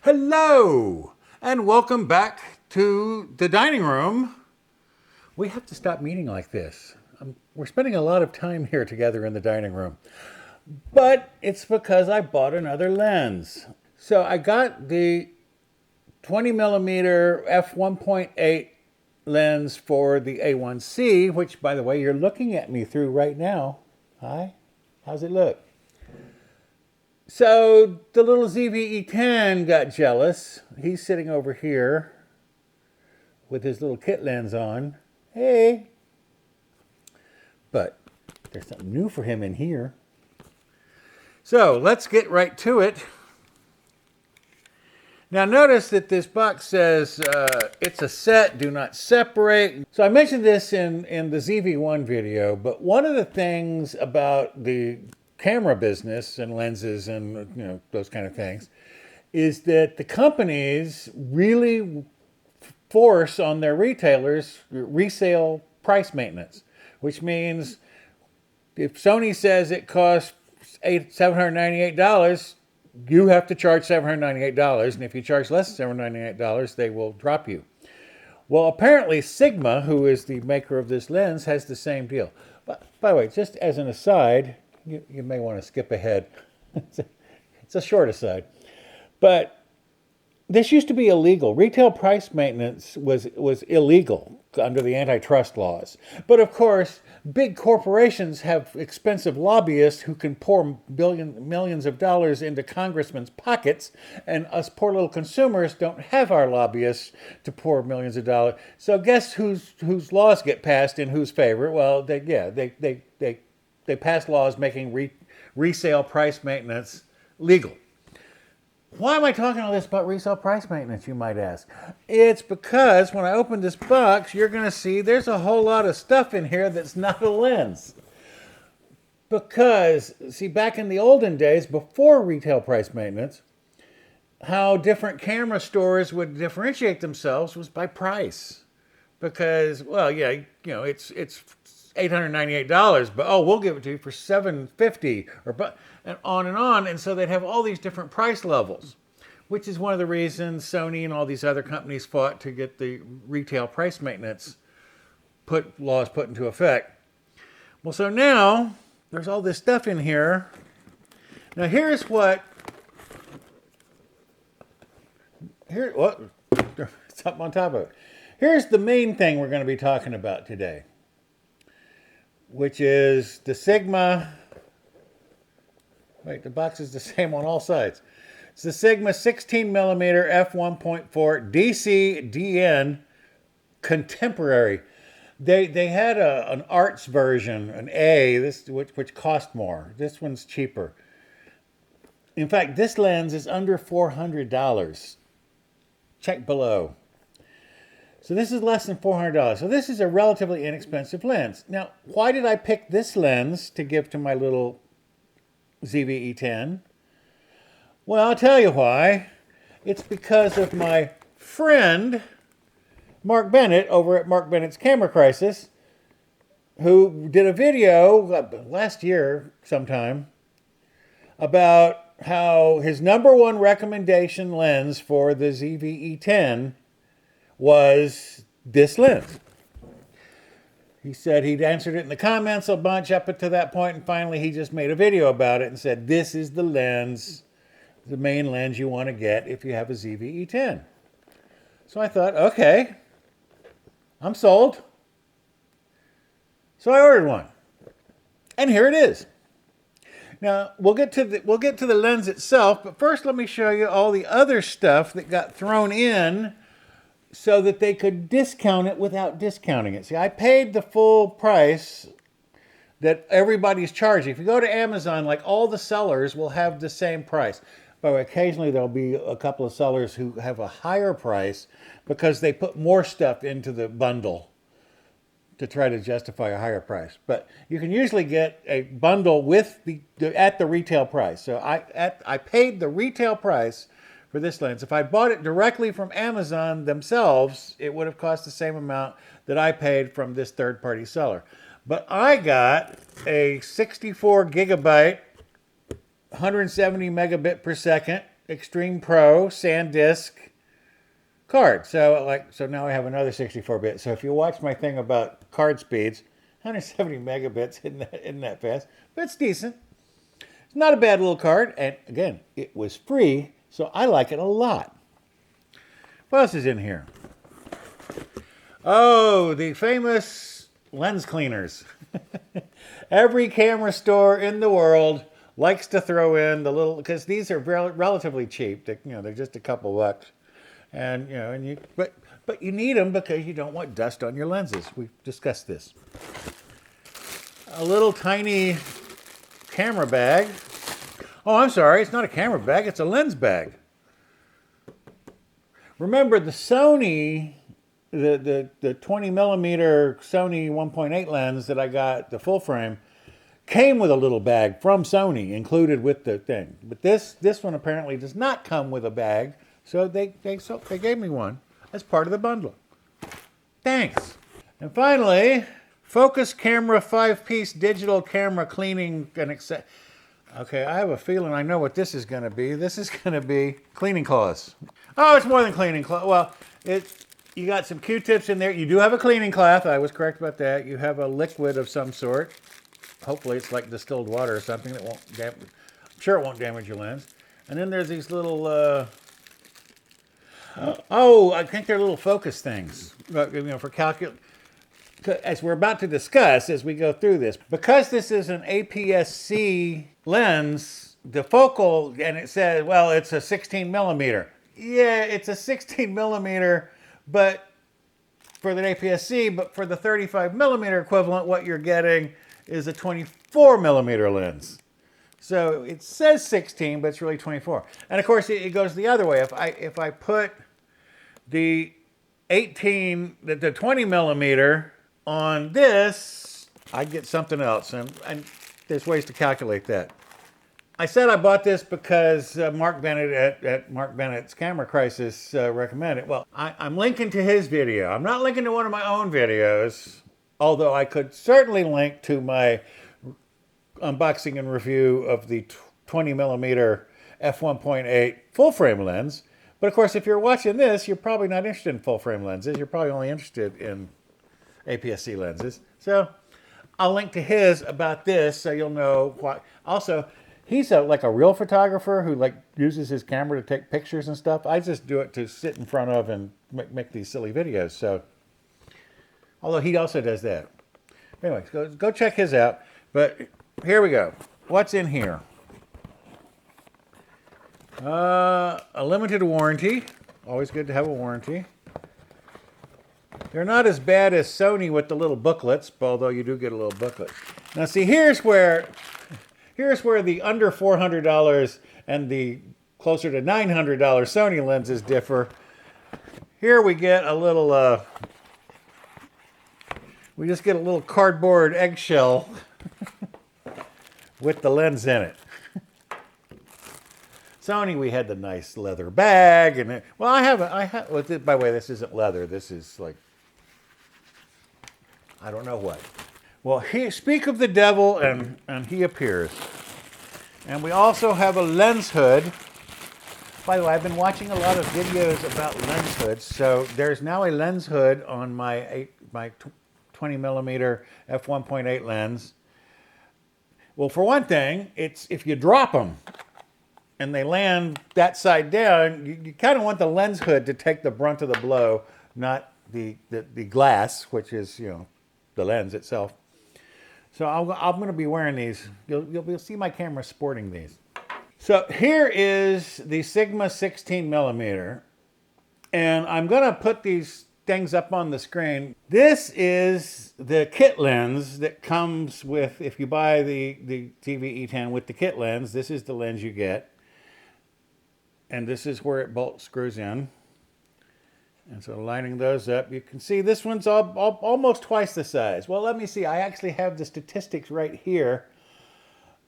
Hello, and welcome back to the dining room. We have to stop meeting like this. We're spending a lot of time here together in the dining room. But it's because I bought another lens. So I got the 20mm F1.8 lens for the A1C, which, by the way, you're looking at me through right now. Hi, how's it look? So the little ZV-E10 got jealous. He's sitting over here with his little kit lens on. Hey! But there's something new for him in here. So let's get right to it. Now notice that this box says it's a set, do not separate. So I mentioned this in the ZV-1 video, but one of the things about the camera business and lenses and those kind of things is that the companies really force on their retailers resale price maintenance, which means if Sony says it costs $798, you have to charge $798, and if you charge less than $798, they will drop you. Well, apparently Sigma, who is the maker of this lens, has the same deal. But by the way, just as an aside, you may want to skip ahead. It's a short aside. But this used to be illegal. Retail price maintenance was illegal under the antitrust laws. But of course, big corporations have expensive lobbyists who can pour millions of dollars into congressmen's pockets, and us poor little consumers don't have our lobbyists to pour millions of dollars. So guess whose laws get passed in whose favor? Well, they pass laws making resale price maintenance legal. Why am I talking all this about resale price maintenance, you might ask? It's because when I open this box, you're going to see there's a whole lot of stuff in here that's not a lens. Because, see, back in the olden days, before retail price maintenance, how different camera stores would differentiate themselves was by price. Because, well, yeah, it's $898, but we'll give it to you for $750, and on. And so they'd have all these different price levels, which is one of the reasons Sony and all these other companies fought to get the retail price maintenance laws put into effect. Well, so now there's all this stuff in here. Now here's something on top of it. Here's the main thing we're going to be talking about today, which is the Sigma. Wait, the box is the same on all sides. It's the Sigma 16mm F1.4 DC-DN Contemporary. They had an arts version, an A, which cost more. This one's cheaper. In fact, this lens is under $400. Check below. So this is less than $400. So this is a relatively inexpensive lens. Now, why did I pick this lens to give to my little ZV-E10? Well, I'll tell you why. It's because of my friend, Mark Bennett, over at Mark Bennett's Camera Crisis, who did a video last year sometime about how his #1 recommendation lens for the ZV-E10 was this lens. He said he'd answered it in the comments a bunch up to that point, and finally he just made a video about it and said, this is the lens, the main lens you want to get if you have a ZV-E10. So I thought, okay, I'm sold. So I ordered one. And here it is. Now, we'll get to the lens itself, but first let me show you all the other stuff that got thrown in so that they could discount it without discounting it. See, I paid the full price that everybody's charging. If you go to Amazon, like all the sellers will have the same price. But occasionally there'll be a couple of sellers who have a higher price because they put more stuff into the bundle to try to justify a higher price. But you can usually get a bundle with at the retail price. So I paid the retail price for this lens. If I bought it directly from Amazon themselves, it would have cost the same amount that I paid from this third-party seller. But I got a 64 gigabyte, 170 megabit per second Extreme Pro SanDisk card. So now I have another 64-bit. So if you watch my thing about card speeds, 170 megabits isn't that fast, but it's decent. It's not a bad little card, and again, it was free, so I like it a lot. What else is in here? Oh, the famous lens cleaners. Every camera store in the world likes to throw in the little, because these are relatively cheap. They're just a couple bucks, and but you need them because you don't want dust on your lenses. We've discussed this. A little tiny camera bag. Oh, I'm sorry, it's not a camera bag, it's a lens bag. Remember the Sony, the 20 millimeter Sony 1.8 lens that I got, the full frame, came with a little bag from Sony included with the thing. But this one apparently does not come with a bag, so they gave me one as part of the bundle. Thanks. And finally, Focus Camera 5-piece digital camera cleaning and okay, I have a feeling I know what this is going to be. This is going to be cleaning cloths. Oh, it's more than cleaning cloth. Well, you got some Q-tips in there. You do have a cleaning cloth. I was correct about that. You have a liquid of some sort. Hopefully it's like distilled water or something that won't damage. I'm sure it won't damage your lens. And then there's these little, oh, I think they're little focus things, for as we're about to discuss as we go through this. Because this is an APS-C lens, the focal, and it says, well, it's a 16 millimeter. Yeah, it's a 16 millimeter, but for the APS-C, but for the 35 millimeter equivalent, what you're getting is a 24 millimeter lens. So it says 16, but it's really 24. And of course, it goes the other way. If I put the 20 millimeter on this, I get something else. And there's ways to calculate that. I said I bought this because Mark Bennett at Mark Bennett's Camera Crisis recommended it. Well, I'm linking to his video. I'm not linking to one of my own videos, although I could certainly link to my unboxing and review of the 20 millimeter f1.8 full frame lens. But of course, if you're watching this, you're probably not interested in full frame lenses. You're probably only interested in APS-C lenses. So I'll link to his about this so you'll know why. Also, he's like a real photographer who uses his camera to take pictures and stuff. I just do it to sit in front of and make these silly videos. So, although he also does that. Anyway, go check his out. But here we go. What's in here? A limited warranty. Always good to have a warranty. They're not as bad as Sony with the little booklets, although you do get a little booklet. Now see, here's where the under $400 and the closer to $900 Sony lenses differ. Here we get a little, we just get a little cardboard eggshell with the lens in it. Sony, we had the nice leather bag, and well, I have. Well, by the way, this isn't leather. This is like, I don't know what. Well, speak of the devil, and he appears. And we also have a lens hood. By the way, I've been watching a lot of videos about lens hoods. So there's now a lens hood on my 20 millimeter f1.8 lens. Well, for one thing, it's if you drop them and they land that side down, you kind of want the lens hood to take the brunt of the blow, not the glass, which is, the lens itself. So I'm going to be wearing these. You'll see my camera sporting these. So here is the Sigma 16 millimeter, and I'm going to put these things up on the screen. This is the kit lens that comes with, if you buy the ZV-E10 with the kit lens, this is the lens you get. And this is where it screws in. And so lining those up, you can see this one's almost twice the size. Well, let me see. I actually have the statistics right here.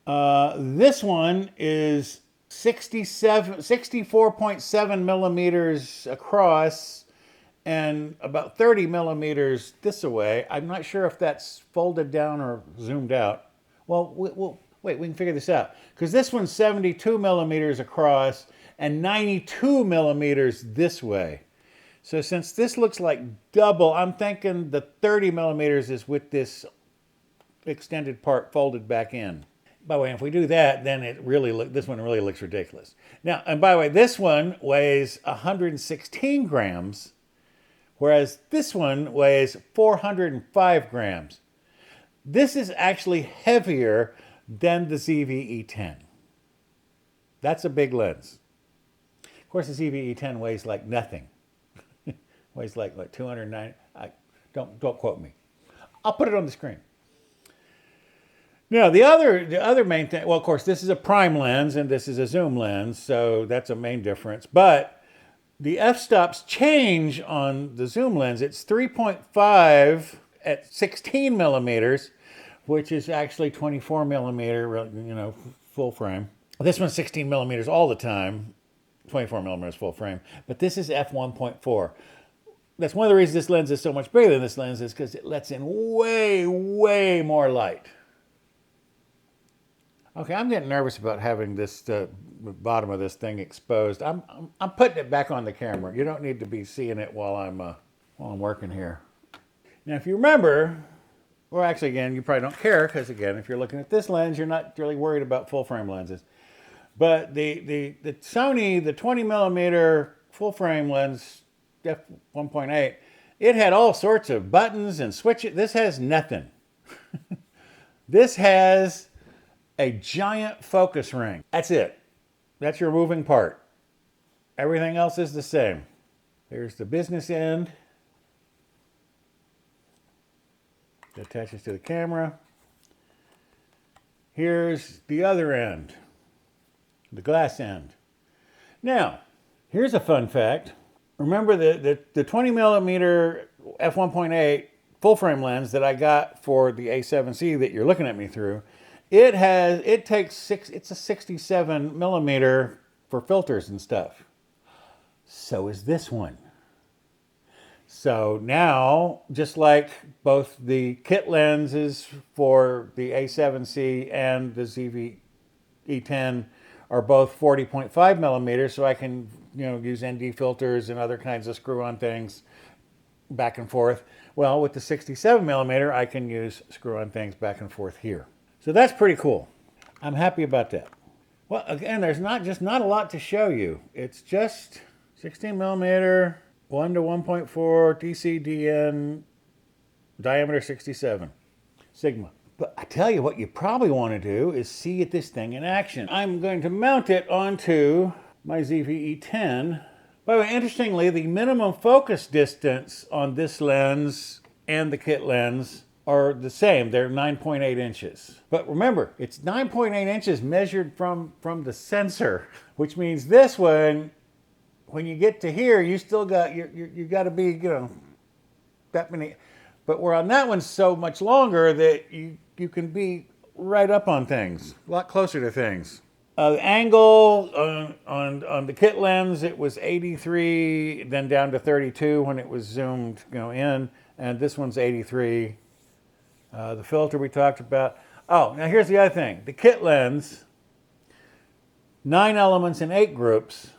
This one is 64.7 millimeters across and about 30 millimeters this way. I'm not sure if that's folded down or zoomed out. Well, wait, we can figure this out. Because this one's 72 millimeters across and 92 millimeters this way. So since this looks like double, I'm thinking the 30 millimeters is with this extended part folded back in. By the way, if we do that, then this one really looks ridiculous. Now, and by the way, this one weighs 116 grams, whereas this one weighs 405 grams. This is actually heavier than the ZV-E10. That's a big lens. Of course, the ZV-E10 weighs like nothing. Weighs like 290. Don't quote me. I'll put it on the screen. Now, the other main thing, well, of course, this is a prime lens and this is a zoom lens, so that's a main difference. But the f-stops change on the zoom lens. It's 3.5 at 16 millimeters, which is actually 24 millimeter, full frame. This one's 16 millimeters all the time, 24 millimeters full frame. But this is f1.4. That's one of the reasons this lens is so much bigger than this lens is because it lets in way, way more light. Okay, I'm getting nervous about having this bottom of this thing exposed. I'm putting it back on the camera. You don't need to be seeing it while I'm working here. Now, if you remember, well, actually, again, you probably don't care because, again, if you're looking at this lens, you're not really worried about full frame lenses. But the Sony, the 20 millimeter full frame lens, f1.8, it had all sorts of buttons and switches. This has nothing. This has a giant focus ring. That's it. That's your moving part. Everything else is the same. There's the business end that attaches to the camera. Here's the other end, the glass end. Now, here's a fun fact. Remember the 20 millimeter f1.8 full frame lens that I got for the A7C that you're looking at me through. It's a 67 millimeter for filters and stuff. So is this one. So now, just like both the kit lenses for the A7C and the ZV-E10 are both 40.5 millimeters, so I can use ND filters and other kinds of screw-on things back and forth. Well, with the 67 millimeter, I can use screw-on things back and forth here. So that's pretty cool. I'm happy about that. Well, again, there's not a lot to show you. It's just 16 millimeter, 1 to 1.4 DC-DN, diameter 67, Sigma. But I tell you what you probably want to do is see this thing in action. I'm going to mount it onto my ZV-E10. By the way, interestingly, the minimum focus distance on this lens and the kit lens are the same. They're 9.8 inches. But remember, it's 9.8 inches measured from the sensor, which means this one, when you get to here, you still got, you got to be, that many. But where on that one's so much longer that you can be right up on things, a lot closer to things. The angle on the kit lens, it was 83, then down to 32 when it was zoomed in, and this one's 83. The filter we talked about. Oh, now here's the other thing. The kit lens, 9 elements in 8 groups.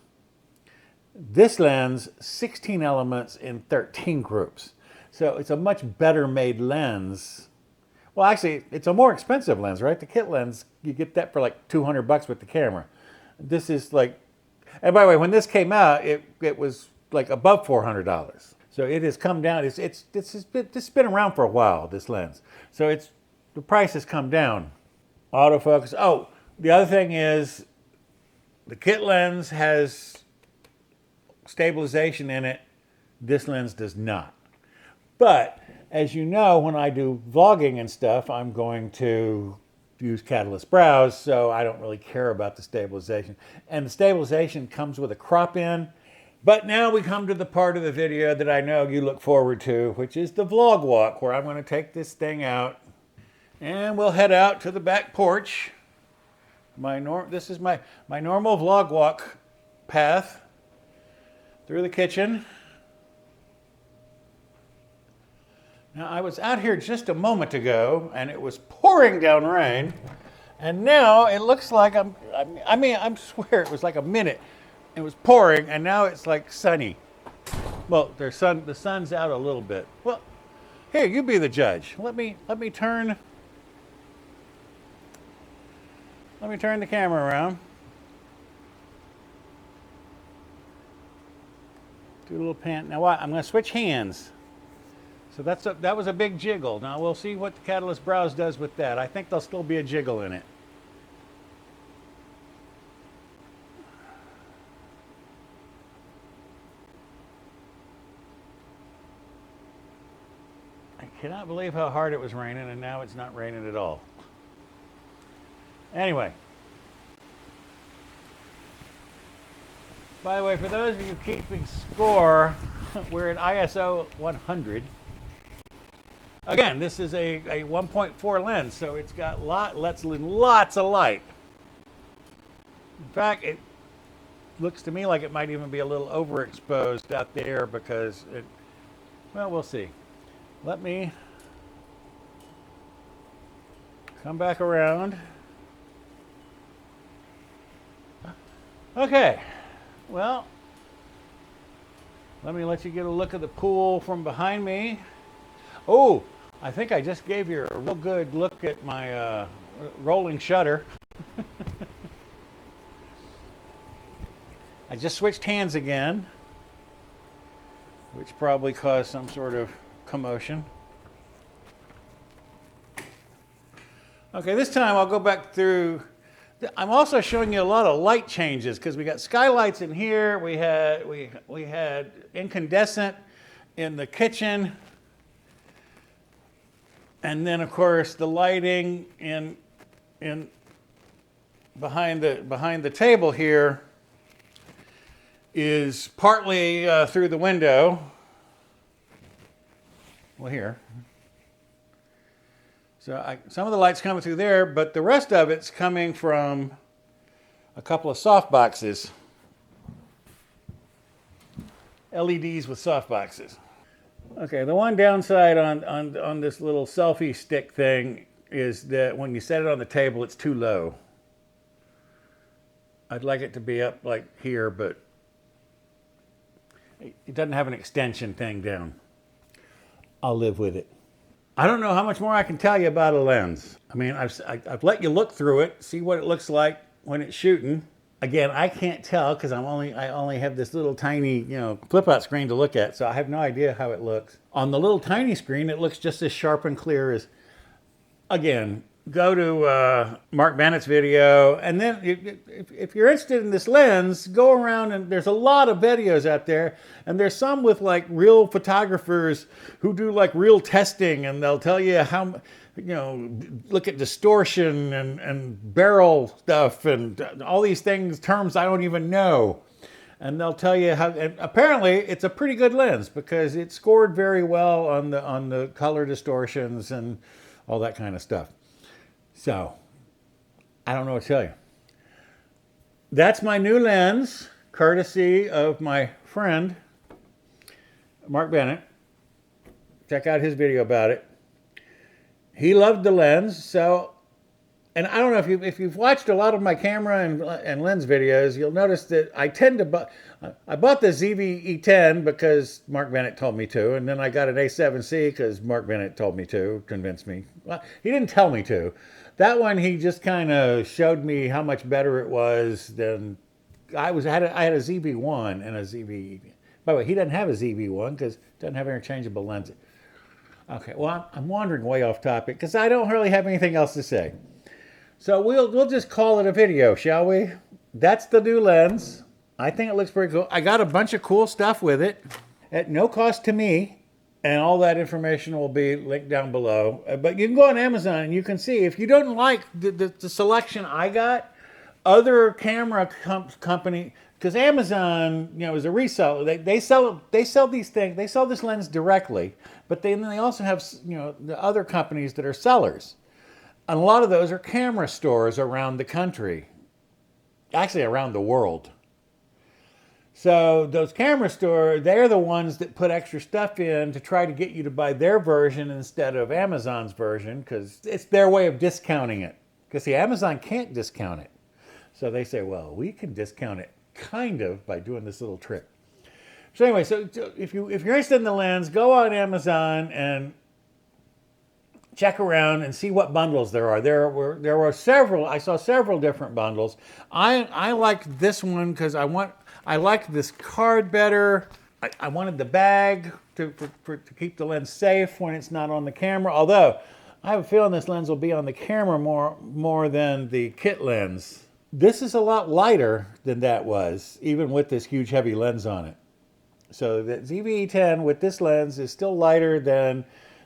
This lens, 16 elements in 13 groups. So it's a much better made lens. Well, actually, it's a more expensive lens, right? The kit lens, you get that for like $200 with the camera. This is like, and by the way, when this came out, it was like above $400. So it has come down. It's been around for a while, this lens. So the price has come down. Autofocus. Oh, the other thing is the kit lens has stabilization in it. This lens does not. But as you know, when I do vlogging and stuff, I'm going to use Catalyst Browse, so I don't really care about the stabilization. And the stabilization comes with a crop in. But now we come to the part of the video that I know you look forward to, which is the vlog walk, where I'm going to take this thing out and we'll head out to the back porch. This is my normal vlog walk path through the kitchen. Now, I was out here just a moment ago, and it was pouring down rain, and now it looks like I swear it was like a minute It was pouring, and now it's like sunny. Well, the sun's out a little bit. Well, here, you be the judge. Let me turn the camera around. Do a little pan. Now what? I'm going to switch hands. So that was a big jiggle. Now we'll see what the Catalyst Browse does with that. I think there'll still be a jiggle in it. I cannot believe how hard it was raining, and now it's not raining at all. Anyway. By the way, for those of you keeping score, we're at ISO 100. Again, this is a 1.4 lens, so it's got lots of light. In fact, it looks to me like it might even be a little overexposed out there because it, well, we'll see. Let me come back around. Okay. Well, let me let you get a look at the pool from behind me. Oh, I think I just gave you a real good look at my rolling shutter. I just switched hands again, which probably caused some sort of commotion. Okay, this time I'll go back through. I'm also showing you a lot of light changes because we got skylights in here. We had incandescent in the kitchen, and then of course the lighting in behind the table here is partly through the window. Well, here. So some of the light's coming through there, but the rest of it's coming from a couple of soft boxes. LEDs with soft boxes. Okay, the one downside on this little selfie stick thing is that when you set it on the table, it's too low. I'd like it to be up like here, but it doesn't have an extension thing down. I'll live with it. I don't know how much more I can tell you about a lens. I mean, I've let you look through it, see what it looks like when it's shooting. Again, I can't tell because I only have this little tiny, flip-out screen to look at, so I have no idea how it looks. On the little tiny screen, it looks just as sharp and clear as, again, go to Mark Bennett's video, and then if you're interested in this lens, go around, and there's a lot of videos out there, and there's some with like real photographers who do like real testing, and they'll tell you how, look at distortion and barrel stuff and all these things, terms I don't even know. And they'll tell you how, and apparently it's a pretty good lens because it scored very well on the color distortions and all that kind of stuff. So, I don't know what to tell you. That's my new lens, courtesy of my friend, Mark Bennett. Check out his video about it. He loved the lens, so, and I don't know if you've watched a lot of my camera and lens videos, you'll notice that I tend to I bought the ZV-E10 because Mark Bennett told me to, and then I got an A7C because Mark Bennett told me to, convinced me. Well, he didn't tell me to. That one, he just kind of showed me how much better it was than I had a ZV-1 and a ZV. By the way, he doesn't have a ZV-1 because it doesn't have interchangeable lenses. Okay, well, I'm wandering way off topic because I don't really have anything else to say. So we'll just call it a video, shall we? That's the new lens. I think it looks pretty cool. I got a bunch of cool stuff with it at no cost to me. And all that information will be linked down below. But you can go on Amazon and you can see, if you don't like the selection I got, other camera company, because Amazon, is a reseller. They sell these things. They sell this lens directly, but then they also have, the other companies that are sellers. And a lot of those are camera stores around the country, actually around the world. So those camera stores, they're the ones that put extra stuff in to try to get you to buy their version instead of Amazon's version, because it's their way of discounting it. Because see, Amazon can't discount it. So they say, well, we can discount it. kind of by doing this little trick. So anyway, so if you're interested in the lens, go on Amazon and check around and see what bundles there are. There were several. I saw several different bundles. I liked this one because I liked this card better. I wanted the bag to keep the lens safe when it's not on the camera. Although I have a feeling this lens will be on the camera more than the kit lens. This is a lot lighter than that was, even with this huge heavy lens on it. So the ZV-E10 with this lens is still lighter than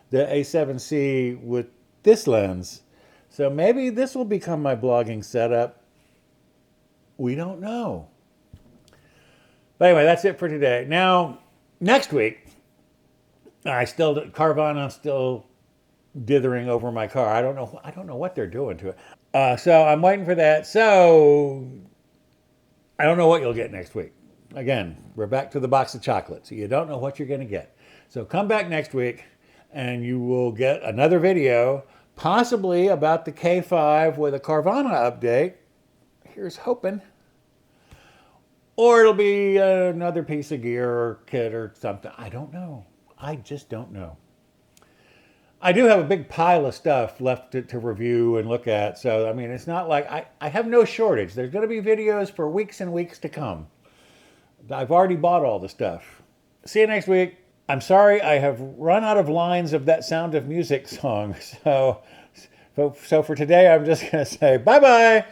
the A7C with this lens. So maybe this will become my blogging setup. We don't know. But anyway, that's it for today. Now, next week, Carvana's still dithering over my car. I don't know what they're doing to it. So I'm waiting for that. So I don't know what you'll get next week. Again, we're back to the box of chocolates. You don't know what you're going to get. So come back next week and you will get another video, possibly about the K5 with a Carvana update. Here's hoping. Or it'll be another piece of gear or kit or something. I don't know. I just don't know. I do have a big pile of stuff left to review and look at. So, I mean, it's not like I have no shortage. There's going to be videos for weeks and weeks to come. I've already bought all the stuff. See you next week. I'm sorry I have run out of lines of that Sound of Music song. So for today, I'm just going to say bye-bye.